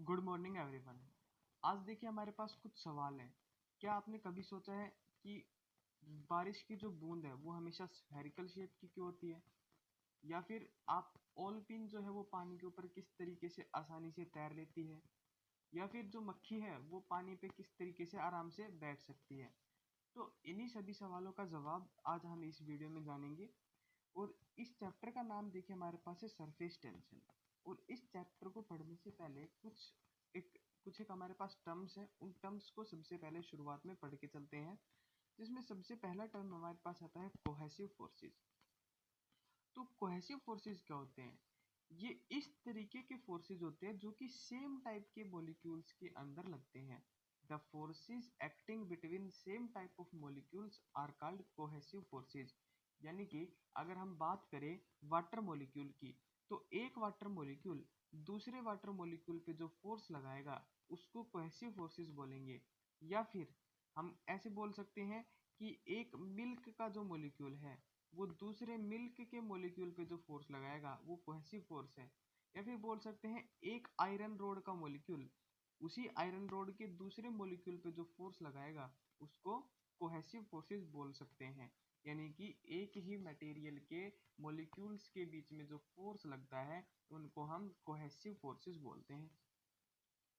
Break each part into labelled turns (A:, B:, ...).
A: Good morning everyone. आज देखिए हमारे पास कुछ सवाल हैं। क्या आपने कभी सोचा है कि बारिश की जो बूंद है वो हमेशा स्फेरिकल शेप की क्यों होती है? या फिर आप ऑल पिन जो है वो पानी के ऊपर किस तरीके से आसानी से तैर लेती है? या फिर जो मक्खी है वो पानी पे किस तरीके से आराम से बैठ सकती है? तो इन्हीं सभी सवालों का जवाब आज हम इस वीडियो में जानेंगे। और इस चैप्टर का नाम देखिए हमारे पास है सरफेस टेंशन। और इस चैप्टर को पढ़ने से पहले कुछ एक हमारे पास टर्म्स हैं। उन टर्म्स को सबसे पहले शुरुआत में पढ़ के चलते हैं, जिसमें सबसे पहला टर्म हमारे पास आता है कोहेसिव फोर्सेस। तो कोहेसिव फोर्सेस क्या होते हैं? ये इस तरीके के फोर्सेस होते हैं जो कि सेम टाइप के मॉलिक्यूल्स के अंदर लगते हैं। The forces acting between same type of molecules are called cohesive forces. यानी कि अगर हम बात करें वाटर मॉलिक्यूल की, तो एक वाटर मॉलिक्यूल दूसरे वाटर मॉलिक्यूल पे जो फोर्स लगाएगा उसको कोहेसिव फोर्सेस बोलेंगे। या फिर हम ऐसे बोल सकते हैं कि एक मिल्क का जो मॉलिक्यूल है वो दूसरे मिल्क के मॉलिक्यूल पे जो फोर्स लगाएगा वो कोहेसिव फोर्स है। या फिर बोल सकते हैं एक आयरन रोड का मॉलिक्यूल उसी आयरन रोड के दूसरे मॉलिक्यूल पे जो फोर्स लगाएगा उसको कोहेसिव फोर्सेस बोल सकते हैं। यानी कि एक ही मटेरियल के मॉलिक्यूल्स के बीच में जो फोर्स लगता है उनको हम कोहेसिव फोर्सेस बोलते हैं।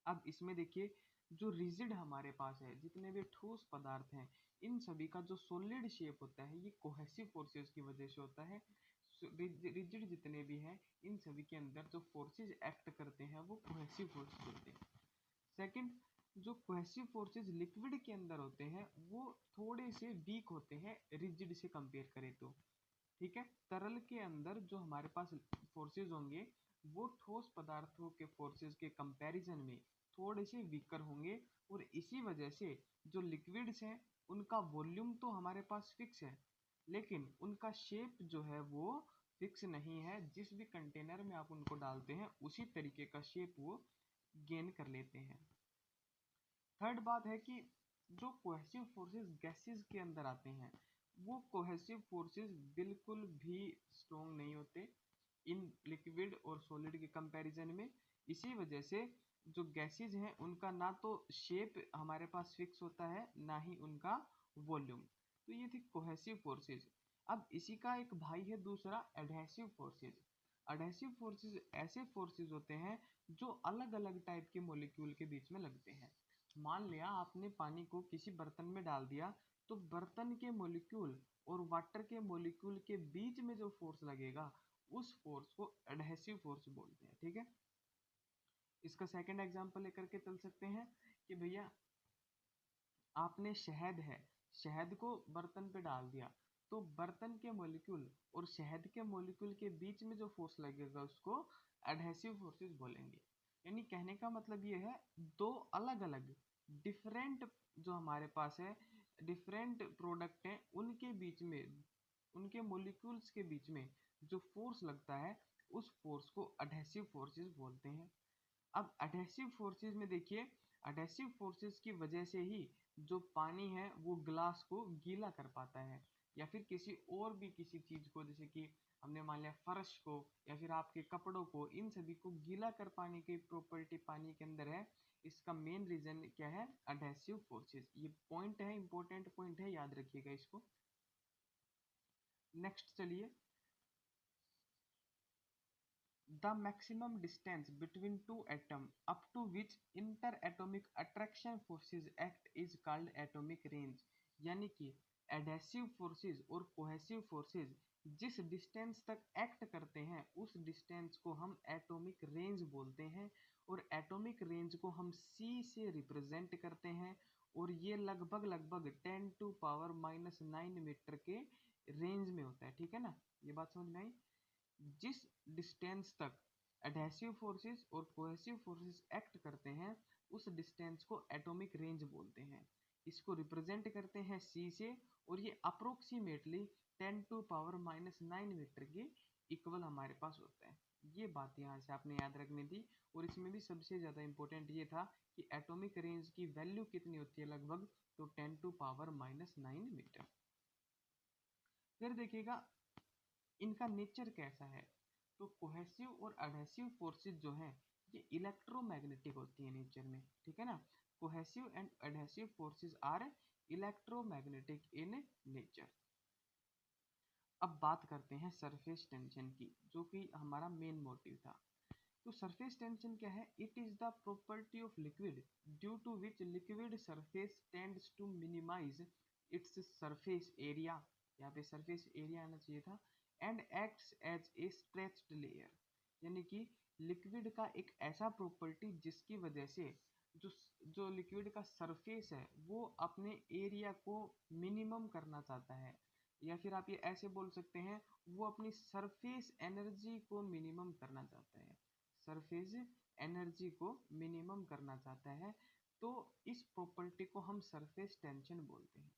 A: अब इसमें देखिए, जो रिजिड हमारे पास है, जितने भी ठोस पदार्थ हैं, इन सभी का जो सॉलिड शेप होता है ये कोहेसिव फोर्सेस की वजह से होता है। रिजिड जितने भी हैं इन सभी के अंदर जो फोर्सेस एक्ट करते हैं वो कोहेसिव फोर्सेस होते हैं। सेकंड, जो कोहेसिव फोर्सेस लिक्विड के अंदर होते हैं वो थोड़े से वीक होते हैं रिजिड से कंपेयर करें तो। ठीक है, तरल के अंदर जो हमारे पास फोर्सेस होंगे वो ठोस पदार्थों के फोर्सेस के कंपैरिजन में थोड़े से वीकर होंगे। और इसी वजह से जो लिक्विड्स हैं उनका वॉल्यूम तो हमारे पास फिक्स है, लेकिन उनका शेप जो है वो फिक्स नहीं है। जिस भी कंटेनर में आप उनको डालते हैं उसी तरीके का शेप वो गेन कर लेते हैं। थर्ड बात है कि जो कोहेसिव फोर्सेस गैसेस के अंदर आते हैं वो कोहेसिव फोर्सेस बिल्कुल भी स्ट्रॉन्ग नहीं होते इन लिक्विड और सॉलिड के कंपैरिजन में। इसी वजह से जो गैसेस हैं उनका ना तो शेप हमारे पास फिक्स होता है ना ही उनका वॉल्यूम। तो ये थी कोहेसिव फोर्सेस। अब इसी का एक भाई है दूसरा, एडहेसिव फोर्सेस। एडहेसिव फोर्सेस ऐसे फोर्सेस होते हैं जो अलग अलग टाइप के मॉलिक्यूल के बीच में लगते हैं। मान लिया आपने पानी को किसी बर्तन में डाल दिया, तो बर्तन के मॉलिक्यूल और वाटर के मॉलिक्यूल के बीच में जो फोर्स लगेगा उस फोर्स को एडहेसिव फोर्स बोलते हैं। ठीक है, इसका सेकंड एग्जांपल लेकर के चल सकते हैं कि भैया आपने शहद को बर्तन पे डाल दिया, तो बर्तन के मॉलिक्यूल और शहद के मॉलिक्यूल के बीच में जो फोर्स लगेगा उसको एडहेसिव फोर्सेस बोलेंगे। यानी कहने का मतलब ये है, दो अलग अलग डिफरेंट जो हमारे पास है डिफरेंट प्रोडक्ट हैं उनके बीच में उनके मॉलिक्यूल्स के बीच में जो फोर्स लगता है उस फोर्स को एडहेसिव फोर्सेस बोलते हैं। अब एडहेसिव फोर्सेस में देखिए, एडहेसिव फोर्सेस की वजह से ही जो पानी है वो ग्लास को गीला कर पाता है। या फिर किसी और भी किसी चीज को, जैसे कि हमने मान लिया फर्श को या फिर आपके कपड़ों को, इन सभी को गीला कर पाने की प्रॉपर्टी पानी के अंदर है। इसका मेन रीजन क्या है? Adhesive forces. ये पॉइंट है, इंपॉर्टेंट पॉइंट है, याद रखिएगा इसको। नेक्स्ट चलिए, the maximum distance between two atoms up to which interatomic attraction forces act is called atomic range। यानी कि एडहेसिव फोर्सेस और कोहेसिव फोर्सेस जिस डिस्टेंस तक एक्ट करते हैं उस डिस्टेंस को हम एटॉमिक रेंज बोलते हैं। और एटॉमिक रेंज को हम C से रिप्रेजेंट करते हैं। और ये लगभग लगभग 10⁻⁹ मीटर के रेंज में होता है। ठीक है ना, ये बात समझ में आई? जिस डिस्टेंस तक एडहेसिव फोर्सेस और कोहेसिव फोर्सेस एक्ट करते हैं उस डिस्टेंस को एटॉमिक रेंज बोलते हैं। इसको रिप्रेजेंट करते हैं C से। और ये अप्रोक्सीमेटली 10⁻⁹ मीटर के इक्वल हमारे पास होता है। ये बात यहाँ से आपने याद रखनी थी। और इसमें भी सबसे ज़्यादा इंपॉर्टेंट ये था कि एटॉमिक रेंज की वैल्यू कितनी होती है, लगभग तो 10⁻⁹ मीटर। फिर देखिएगा इनका नेचर कैसा है। तो कोहेसिव और एडहेसिव फोर्सेस जो हैं ये इलेक्ट्रोमैग्नेटिक होती है नेचर में, ठीक है ना। Cohesive and adhesive forces are electromagnetic in nature. अब बात करते हैं सरफेस टेंशन की, जो कि हमारा मेन मोटिव था। तो सरफेस टेंशन क्या है? It is the property of liquid due to which liquid surface tends to minimise its surface area, यहाँ पे सरफेस एरिया आना चाहिए था, and acts as a stretched layer. यानी कि लिक्विड का एक ऐसा प्रॉपर्टी जिसकी वजह से जो जो लिक्विड का सरफेस है वो अपने एरिया को मिनिमम करना चाहता है, या फिर आप ये ऐसे बोल सकते हैं वो अपनी सरफेस एनर्जी को मिनिमम करना चाहता है, सरफेस एनर्जी को मिनिमम करना चाहता है। तो इस प्रॉपर्टी को हम सरफेस टेंशन बोलते हैं।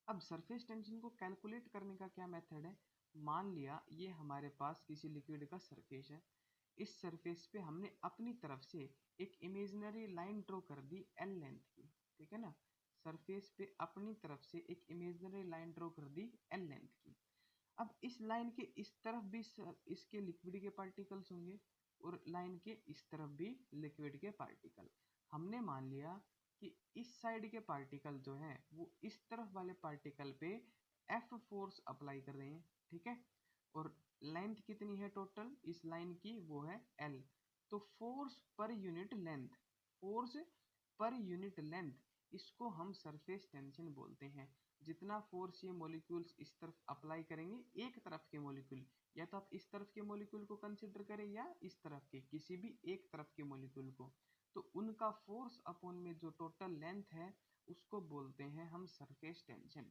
A: अब सरफेस टेंशन को कैलकुलेट करने का क्या मेथड है? मान लिया ये हमारे पास किसी लिक्विड का सरफेस है, इस सरफेस पे हमने अपनी तरफ से एक इमेजिनरी लाइन ड्रॉ कर दी एल लेंथ की, ठीक है ना। सरफेस पे अपनी तरफ से एक इमेजिनरी लाइन ड्रॉ कर दी एल लेंथ की। अब इस लाइन के इस तरफ भी इसके लिक्विड के पार्टिकल्स होंगे और लाइन के इस तरफ भी लिक्विड के पार्टिकल। हमने मान लिया कि इस साइड के पार्टिकल जो हैं वो इस तरफ वाले पार्टिकल पे एफ फोर्स अप्लाई कर रहे हैं, ठीक है। और लेंथ कितनी है टोटल इस लाइन की? वो है एल। तो फोर्स पर यूनिट लेंथ, फोर्स पर यूनिट लेंथ, इसको हम सरफेस टेंशन बोलते हैं। जितना फोर्स ये मॉलिक्यूल्स इस तरफ अप्लाई करेंगे, एक तरफ के मॉलिक्यूल, या तो आप इस तरफ के मॉलिक्यूल को कंसिडर करें या इस तरफ के, किसी भी एक तरफ के मॉलिक्यूल को, तो उनका फोर्स अपॉन में जो टोटल लेंथ है उसको बोलते हैं हम सरफेस टेंशन।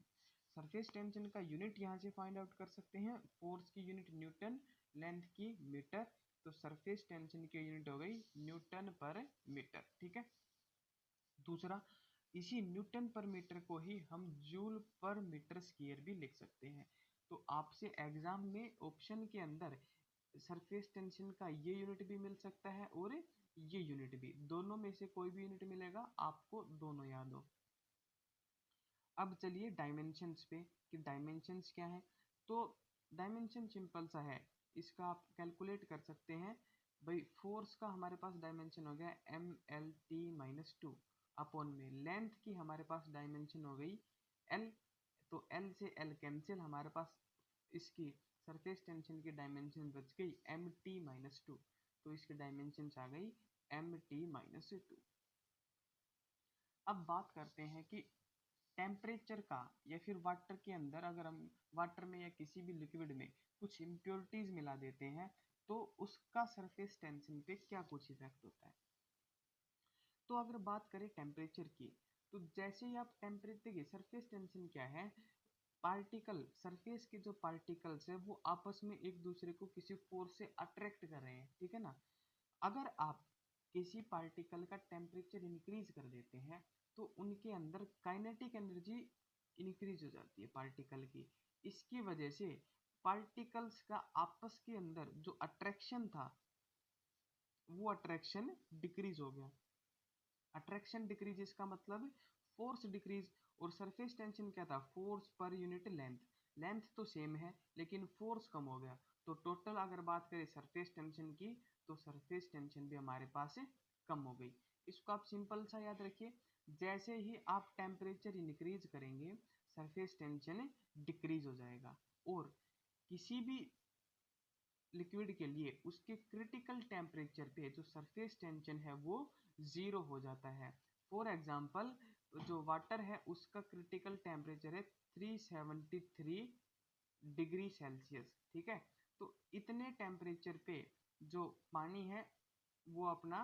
A: सरफेस टेंशन का यूनिट यहाँ से फाइंड आउट कर सकते हैं, फोर्स की यूनिट न्यूटन, लेंथ की मीटर, तो सरफेस टेंशन की यूनिट हो गई न्यूटन पर मीटर, ठीक है। दूसरा, इसी न्यूटन पर मीटर को ही हम जूल पर मीटर स्क्वायर भी लिख सकते हैं। तो आपसे एग्जाम में ऑप्शन के अंदर सरफेस टेंशन का ये यूनिट भी मिल सकता है और ये यूनिट भी, दोनों में से कोई भी यूनिट मिलेगा, आपको दोनों याद हो। अब चलिए डायमेंशंस पे कि डायमेंशंस क्या है। तो डायमेंशन सिंपल सा है, इसका आप कैलकुलेट कर सकते हैं। भाई फोर्स का हमारे पास डायमेंशन हो गया M L T minus two, upon में लेंथ की हमारे पास डायमेंशन हो गई एल, तो एल से एल कैंसिल, हमारे पास इसकी सरफेस टेंशन की डायमेंशन बच गई एम टी माइनस टू, तो इसकी डायमेंशन आ गई एम टी माइनस टू। अब बात करते हैं कि टेम्परेचर का, या फिर वाटर के अंदर अगर हम वाटर में या किसी भी लिक्विड में कुछ इम्प्योरिटीज मिला देते हैं तो उसका सरफेस टेंशन पे क्या कुछ इफेक्ट होता है। तो अगर बात करें टेम्परेचर की, तो जैसे ही आप टेम्परेचर, देखिए सरफेस टेंशन क्या है, पार्टिकल, सरफेस के जो पार्टिकल्स है वो आपस में एक दूसरे को किसी फोर्स से अट्रैक्ट कर रहे हैं, ठीक है ना। अगर आप किसी पार्टिकल का टेम्परेचर इंक्रीज कर देते हैं तो उनके अंदर काइनेटिक एनर्जी इंक्रीज हो जाती है पार्टिकल की। इसकी वजह से पार्टिकल्स का आपस के अंदर जो अट्रैक्शन था वो अट्रैक्शन डिक्रीज हो गया। अट्रैक्शन डिक्रीज इसका मतलब फोर्स डिक्रीज। और सरफेस टेंशन क्या था? फोर्स पर यूनिट लेंथ, लेंथ तो सेम है लेकिन फोर्स कम हो गया। तो टोटल अगर बात करें सरफेस टेंशन की तो सरफेस टेंशन भी हमारे पास कम हो गई। इसको आप सिंपल सा याद रखिए, जैसे ही आप टेम्परेचर इंक्रीज करेंगे सरफेस टेंशन डिक्रीज हो जाएगा। और किसी भी लिक्विड के लिए उसके क्रिटिकल टेम्परेचर पे जो सरफेस टेंशन है वो जीरो हो जाता है। फॉर एग्जांपल, जो वाटर है उसका क्रिटिकल टेम्परेचर है 373 डिग्री सेल्सियस, ठीक है। तो इतने टेम्परेचर पे जो पानी है वो अपना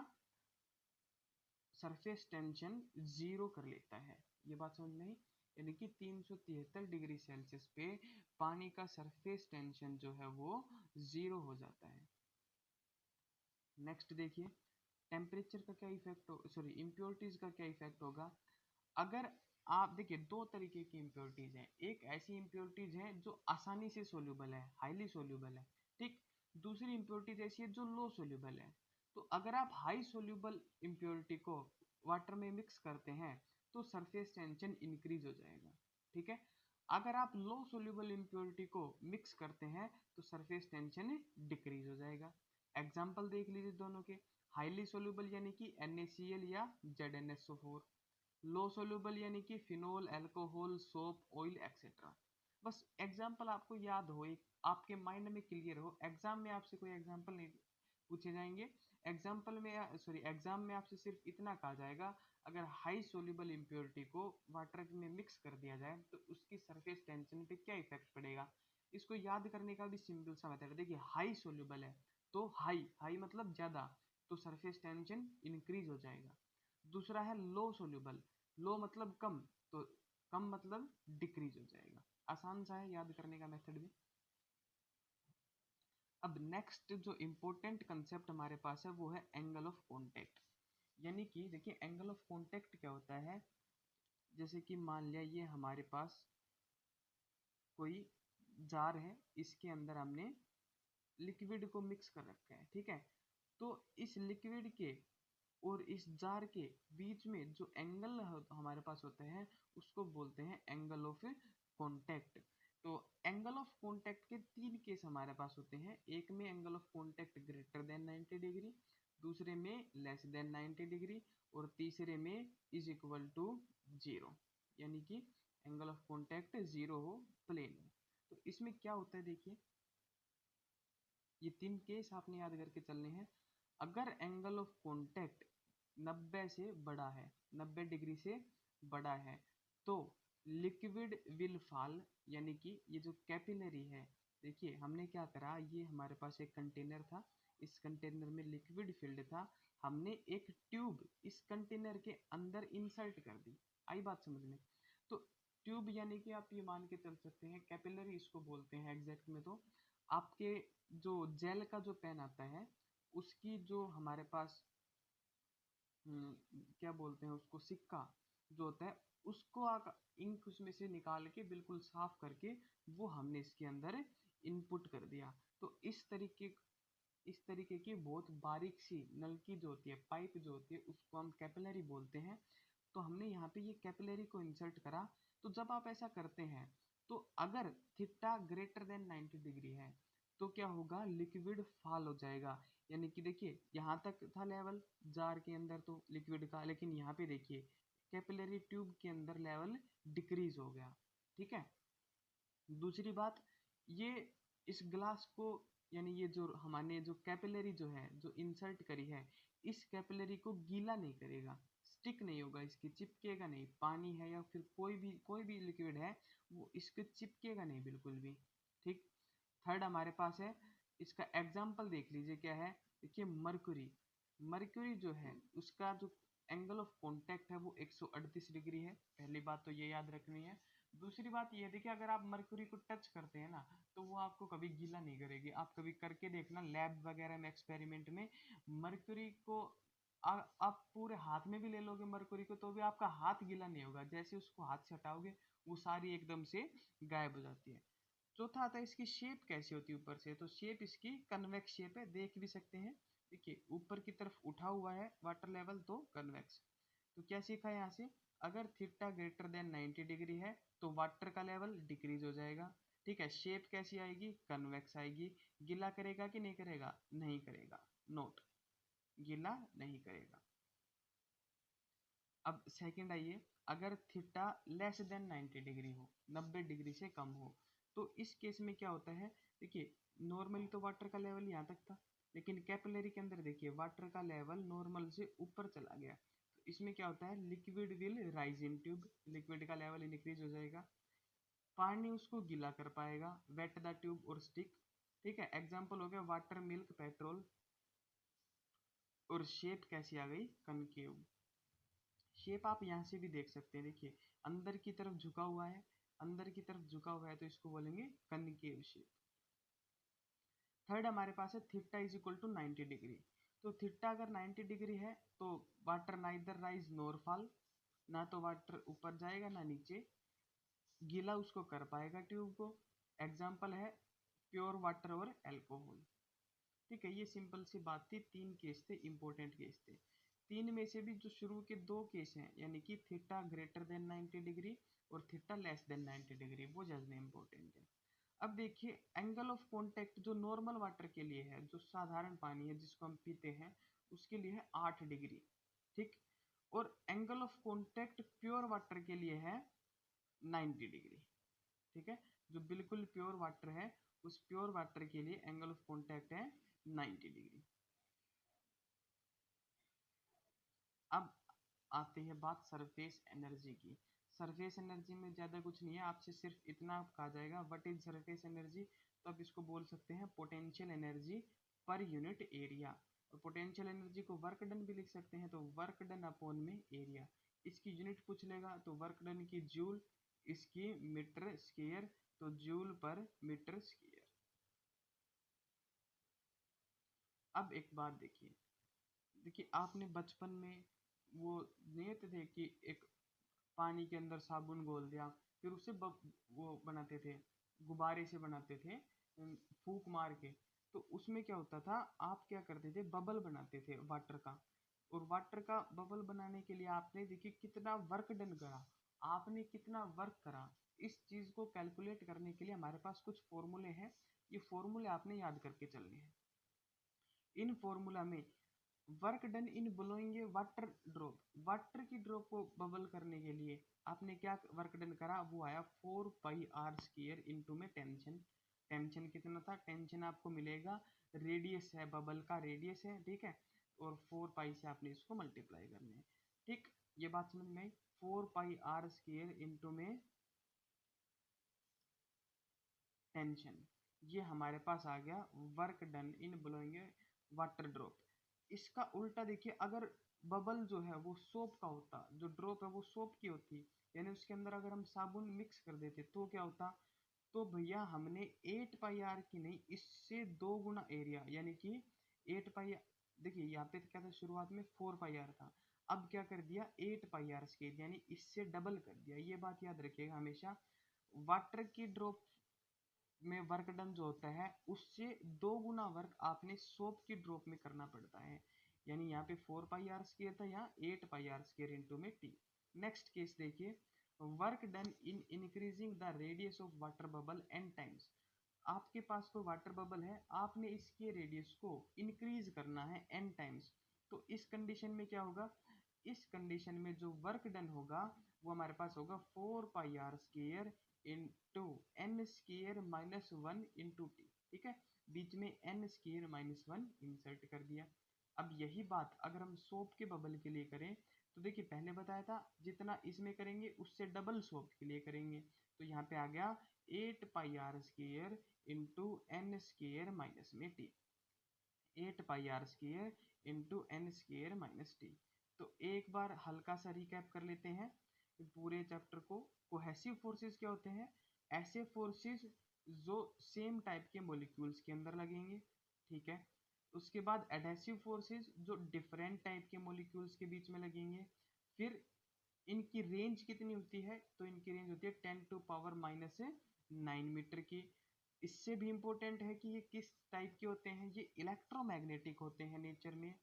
A: सरफेस टेंशन जीरो कर लेता है। ये बात समझ में आई? यानी कि 373 डिग्री सेल्सियस पे पानी का सरफेस टेंशन जो है वो जीरो हो जाता है। नेक्स्ट देखिए, टेम्परेचर का क्या इफेक्ट हो, सॉरी इम्प्योरिटीज का क्या इफेक्ट होगा। अगर आप देखिए दो तरीके की इम्प्योरिटीज हैं, एक ऐसी इम्प्योरिटीज है जो आसानी से सोल्यूबल है, हाईली सोल्यूबल है, ठीक। दूसरी इम्प्योरिटीज ऐसी है जो लो सोल्यूबल है। तो अगर आप हाई सोल्यूबल इम्प्योरिटी को वाटर में मिक्स करते हैं तो सरफेस टेंशन इंक्रीज हो जाएगा, ठीक है। अगर आप लो सोल्यूबल इम्प्योरिटी को मिक्स करते हैं तो सरफेस टेंशन डिक्रीज हो जाएगा। एग्जाम्पल देख लीजिए दोनों के। हाईली सोल्यूबल यानी कि NaCl या ZnSO4, लो सोल्यूबल यानी कि phenol, alcohol, soap, oil etcetera. बस एग्जाम्पल आपको याद हो, एक आपके माइंड में क्लियर हो। एग्जाम में आपसे कोई एग्जाम्पल नहीं पूछे जाएंगे। एग्जाम में आपसे सिर्फ इतना कहा जाएगा, अगर हाई सोल्यूबल इम्प्योरिटी को वाटर में मिक्स कर दिया जाए तो उसकी सरफेस टेंशन पे क्या इफेक्ट पड़ेगा। इसको याद करने का भी सिंपल सा मेथड है। देखिए हाई सोल्यूबल है तो हाई हाई मतलब ज्यादा, तो सरफेस टेंशन इंक्रीज हो जाएगा। दूसरा है लो सोल्यूबल, लो मतलब कम, तो कम मतलब डिक्रीज हो जाएगा। आसान सा है याद करने का मेथड भी। अब नेक्स्ट जो इम्पोर्टेंट कंसेप्ट हमारे पास है वो है एंगल ऑफ कांटेक्ट। यानी कि देखिए एंगल ऑफ कांटेक्ट क्या होता है। जैसे कि मान लिया ये हमारे पास कोई जार है, इसके अंदर हमने लिक्विड को मिक्स कर रखा है, ठीक है। तो इस लिक्विड के और इस जार के बीच में जो एंगल हमारे पास होते हैं उसको बोलते हैं एंगल ऑफ कांटेक्ट। तो एंगल ऑफ कांटेक्ट के तीन केस हमारे पास होते हैं। एक में angle of contact greater than 90 degree, दूसरे में लेस देन 90 डिग्री, और तीसरे में इज इक्वल टू 0, यानी कि एंगल ऑफ कांटेक्ट 0 हो, प्लेन हो। तो इसमें क्या होता है देखिए, ये तीन केस आपने याद करके चलने हैं। अगर एंगल ऑफ कांटेक्ट 90 से बड़ा है, 90 डिग्री से बड़ा है, तो लिक्विड विल फॉल, यानी कि ये जो कैपिलरी है, देखिए हमने क्या करा, ये हमारे पास एक कंटेनर था, इस कंटेनर में लिक्विड फिल्ड था, हमने एक ट्यूब इस कंटेनर के अंदर इंसर्ट कर दी। आई बात समझ में। तो ट्यूब यानी कि आप ये मान के चल सकते हैं, कैपिलरी इसको बोलते हैं एग्जैक्ट में। तो आपके जो जेल का जो पेन आता है उसकी जो हमारे पास क्या बोलते हैं उसको, सिक्का जो होता है, उसको इंक उसमें से निकाल के बिल्कुल साफ करके वो हमने इसके अंदर इनपुट कर दिया। तो इस तरीके की बहुत बारीक सी नलकी जो होती है, पाइप जो होती है, उसको हम कैपिलरी बोलते हैं। तो हमने यहाँ पे ये कैपिलरी को इंसर्ट करा। तो जब आप ऐसा करते हैं तो अगर थीटा ग्रेटर देन 90 डिग्री है तो क्या होगा, लिक्विड फॉल हो जाएगा। यानी कि देखिए यहाँ तक था लेवल जार के अंदर तो लिक्विड का, लेकिन यहाँ पे देखिए कैपिलरी ट्यूब के अंदर लेवल डिक्रीज हो गया, ठीक है। दूसरी बात, ये इस ग्लास को, यानी ये जो हमारे जो कैपिलरी जो है जो इंसर्ट करी है, इस कैपिलरी को गीला नहीं करेगा, स्टिक नहीं होगा, इसकी चिपकेगा नहीं। पानी है या फिर कोई भी लिक्विड है वो इसके चिपकेगा नहीं बिल्कुल भी, ठीक। थर्ड हमारे पास है, इसका एग्जाम्पल देख लीजिए क्या है। देखिए मरकुरी, मरक्यूरी जो है उसका जो एंगल ऑफ कांटेक्ट है वो 138 डिग्री है। पहली बात तो ये याद रखनी है। दूसरी बात ये देखिए, अगर आप मरक्यूरी को टच करते हैं ना तो वो आपको कभी गीला नहीं करेगी। आप कभी करके देखना लैब वगैरह में, एक्सपेरिमेंट में, मरक्यूरी को आप पूरे हाथ में भी ले लोगे मरक्यूरी को तो भी आपका हाथ गीला नहीं होगा। जैसे उसको हाथ से हटाओगे वो सारी एकदम से गायब हो जाती है। चौथा आता है इसकी शेप कैसी होती है ऊपर से। तो शेप इसकी कन्वेक्स शेप है, देख भी सकते हैं। देखिए ऊपर की तरफ उठा हुआ है वाटर लेवल तो कन्वेक्स। तो क्या सीखा है यहाँ से, अगर थीटा ग्रेटर देन 90 डिग्री है तो वाटर का लेवल डिक्रीज हो जाएगा, ठीक है। शेप कैसी आएगी, कन्वेक्स आएगी। गीला करेगा कि नहीं करेगा, नहीं करेगा, नोट, गीला नहीं करेगा। अब सेकंड आइए, अगर थीटा लेस देन 90 डिग्री हो, 90 डिग्री से कम हो, तो इस केस में क्या होता है। देखिए नॉर्मली तो वाटर का लेवल यहाँ तक था, लेकिन कैपिलरी के अंदर देखिए वाटर का लेवल नॉर्मल से ऊपर चला गया। तो इसमें क्या होता है, liquid will rise in tube, liquid का लेवल इंक्रीज हो जाएगा। पानी उसको गीला कर पाएगा, वेट द ट्यूब और स्टिक, ठीक है। एग्जाम्पल हो गया वाटर, मिल्क, पेट्रोल। और शेप कैसी आ गई, कनकेव। शेप आप यहाँ से भी देख सकते हैं, देखिए अंदर की तरफ झुका हुआ है, अंदर की तरफ झुका हुआ है तो इसको बोलेंगे कनकेव शेप। थर्ड हमारे पास है theta is equal to 90 degree. तो थीटा अगर 90 डिग्री है तो water neither rise nor fall, ना तो वाटर ऊपर जाएगा ना नीचे, गीला उसको कर पाएगा ट्यूब को। एग्जाम्पल है प्योर वाटर और एल्कोहल, ठीक है। ये सिंपल सी बात थी, तीन केस थे, इंपॉर्टेंट केस थे। तीन में से भी जो शुरू के दो केस हैं, यानी कि थीटा ग्रेटर देन 90 डिग्री और थीटा लेस देन 90 डिग्री, वो जानने इंपॉर्टेंट है। अब देखिए एंगल ऑफ कांटेक्ट जो नॉर्मल वाटर के लिए है, जो साधारण पानी है जिसको हम पीते हैं, उसके लिए है 8 डिग्री। ठीक। और angle of contact pure water के लिए है 90 डिग्री। ठीक है, जो बिल्कुल प्योर वाटर है उस प्योर वाटर के लिए एंगल ऑफ कांटेक्ट है 90 डिग्री। अब आती है बात सरफेस एनर्जी की। सरफेस एनर्जी में ज़्यादा कुछ नहीं है, आपसे सिर्फ इतना कहा जाएगा व्हाट इज सरफेस एनर्जी, तो आप इसको बोल सकते हैं potential energy per unit area. और पोटेंशियल एनर्जी को वर्क डन भी लिख सकते हैं, तो वर्क डन अपॉन में एरिया। इसकी यूनिट पूछ लेगा तो वर्क डन की जूल, इसकी मीटर स्क्वायर, तो जूल पर मीटर स्क्वायर। अब एक बात देखिए, देखिए आपने बचपन में वो नहीं होते थे कि एक पानी के अंदर साबुन घोल दिया, फिर उससे वो बनाते थे, गुब्बारे से बनाते थे, फूंक मार के। तो उसमें क्या होता था, आप क्या करते थे, बबल बनाते थे वाटर का। और वाटर का बबल बनाने के लिए आपने देखिए कितना वर्क डन करा, आपने कितना वर्क करा। इस चीज को कैलकुलेट करने के लिए हमारे पास कुछ फॉर्मूले हैं, ये फॉर्मूले आपने याद करके चलने हैं। इन फॉर्मूला में वर्क डन इन ब्लोइंग ए वाटर ड्रॉप, वाटर की ड्रॉप को बबल करने के लिए आपने क्या वर्क डन करा, वो आया 4 πr² इंटू में टेंशन। टेंशन कितना था, टेंशन आपको मिलेगा, रेडियस है, बबल का रेडियस है, ठीक है। और 4 पाई से आपने इसको मल्टीप्लाई करना है। ठीक, ये बात समझ में आई। 4 πr² इंटू में टेंशन, ये हमारे पास आ गया वर्क डन इन ब्लोइंग वाटर ड्रॉप। इसका उल्टा देखिए, अगर बबल जो है वो सोप का होता, जो ड्रॉप है वो सोप की होती, यानी उसके अंदर अगर हम साबुन मिक्स कर देते तो क्या होता, तो भैया हमने 8 πr की नहीं, इससे 2 गुना एरिया, यानी कि 8 पाई, देखिए यहाँ पे क्या था, शुरुआत में 4 πr था, अब क्या कर दिया 8 πr², यानी इससे डबल कर दिया। ये बात याद रखिएगा हमेशा, वाटर की ड्रॉप में वर्क डन जो होता है उससे 2 गुना वर्क आपने सोप की ड्रॉप में करना पड़ता है। यानी यहाँ पे 4 πr² था, यहाँ 8 πr² इंटू में टी। नेक्स्ट केस देखिए, work done in increasing the radius of water bubble n times. आपके पास कोई वाटर बबल है, आपने इसके रेडियस को इंक्रीज करना है एन टाइम्स। तो इस कंडीशन में क्या होगा, इस कंडीशन में जो वर्क डन होगा वो हमारे पास होगा 4 πr² into n square -1 into T. ठीक है, बीच में एन स्क्र -1 इंसर्ट कर दिया। अब यही बात अगर हम सोप के बबल के लिए करें, तो देखिए पहले बताया था जितना इसमें करेंगे उससे डबल सोप के लिए करेंगे, तो यहाँ पे आ गया 8 πr² into n square minus में t, 8 πr² into n square minus t. तो एक बार हल्का सा रिकैप कर लेते हैं पूरे चैप्टर को। कोहेसिव फोर्सेस क्या होते हैं, ऐसे फोर्सेस जो सेम टाइप के मॉलिक्यूल्स के अंदर लगेंगे, ठीक है। उसके बाद एडहेसिव फोर्सेस जो डिफरेंट टाइप के मॉलिक्यूल्स के बीच में लगेंगे। फिर इनकी रेंज कितनी होती है, तो इनकी रेंज होती है 10⁻⁹ मीटर की। इससे भी इंपॉर्टेंट है कि ये किस टाइप के होते हैं, ये इलेक्ट्रोमैग्नेटिक होते हैं नेचर में।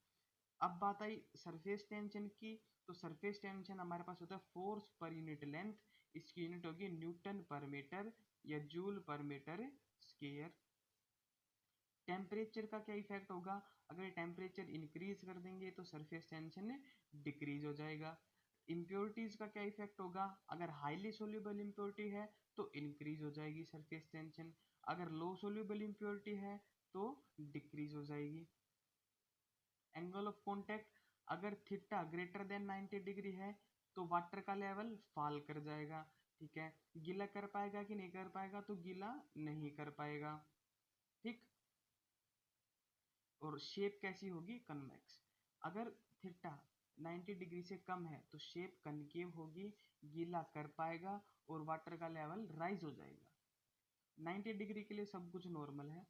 A: अब बात आई सरफेस टेंशन की, तो सरफेस टेंशन हमारे पास होता है फोर्स पर यूनिट लेंथ, इसकी यूनिट होगी न्यूटन पर मीटर या जूल पर मीटर स्क्वायर। टेम्परेचर का क्या इफेक्ट होगा, अगर टेम्परेचर इंक्रीज कर देंगे तो सरफेस टेंशन डिक्रीज हो जाएगा। इम्प्योरिटीज का क्या इफेक्ट होगा, अगर हाईली सोल्यूबल इम्प्योरिटी है तो इंक्रीज हो जाएगी सरफेस टेंशन, अगर लो सोल्यूबल इम्प्योरिटी है तो डिक्रीज हो जाएगी। एंगल ऑफ कांटेक्ट, अगर थीटा ग्रेटर देन 90 डिग्री है तो वाटर का लेवल फॉल कर जाएगा, ठीक है। गीला कर पाएगा कि नहीं कर पाएगा, तो गीला नहीं कर पाएगा, ठीक। और शेप कैसी होगी, कन्वेक्स। अगर थीटा 90 डिग्री से कम है तो शेप कनकेव होगी, गीला कर पाएगा और वाटर का लेवल राइज हो जाएगा। 90 डिग्री के लिए सब कुछ नॉर्मल है।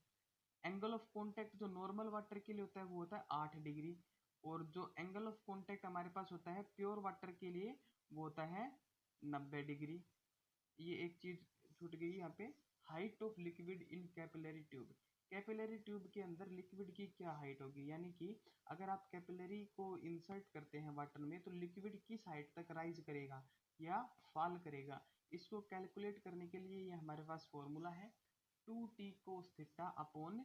A: एंगल ऑफ कांटेक्ट जो नॉर्मल वाटर के लिए होता है वो होता है 8 डिग्री, और जो एंगल ऑफ कांटेक्ट हमारे पास होता है प्योर वाटर के लिए वो होता है 90 डिग्री। ये एक चीज छूट गई यहाँ पे, height of liquid in capillary tube. Capillary tube के अंदर लिक्विड की क्या हाइट होगी, यानी कि अगर आप कैपिलरी को इंसर्ट करते हैं वाटर में तो लिक्विड किस हाइट तक राइज करेगा या फॉल करेगा, इसको कैलकुलेट करने के लिए ये हमारे पास फॉर्मूला है। 2t cos theta upon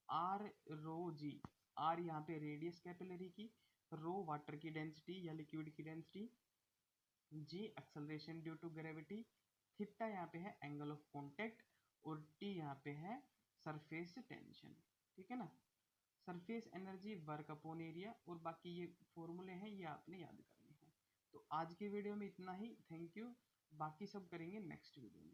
A: r rho g. r यहाँ पे रेडियस कैपिलरी की, रो वाटर की डेंसिटी या लिक्विड की density, g acceleration due to gravity, theta यहाँ पे है एंगल ऑफ कांटेक्ट, और टी यहाँ पे है सरफेस टेंशन। ठीक है ना। Surface energy work upon area, और बाकी ये फॉर्मूले हैं ये आपने याद करने हैं। तो आज की वीडियो में इतना ही। Thank you. बाकी सब करेंगे नेक्स्ट वीडियो में।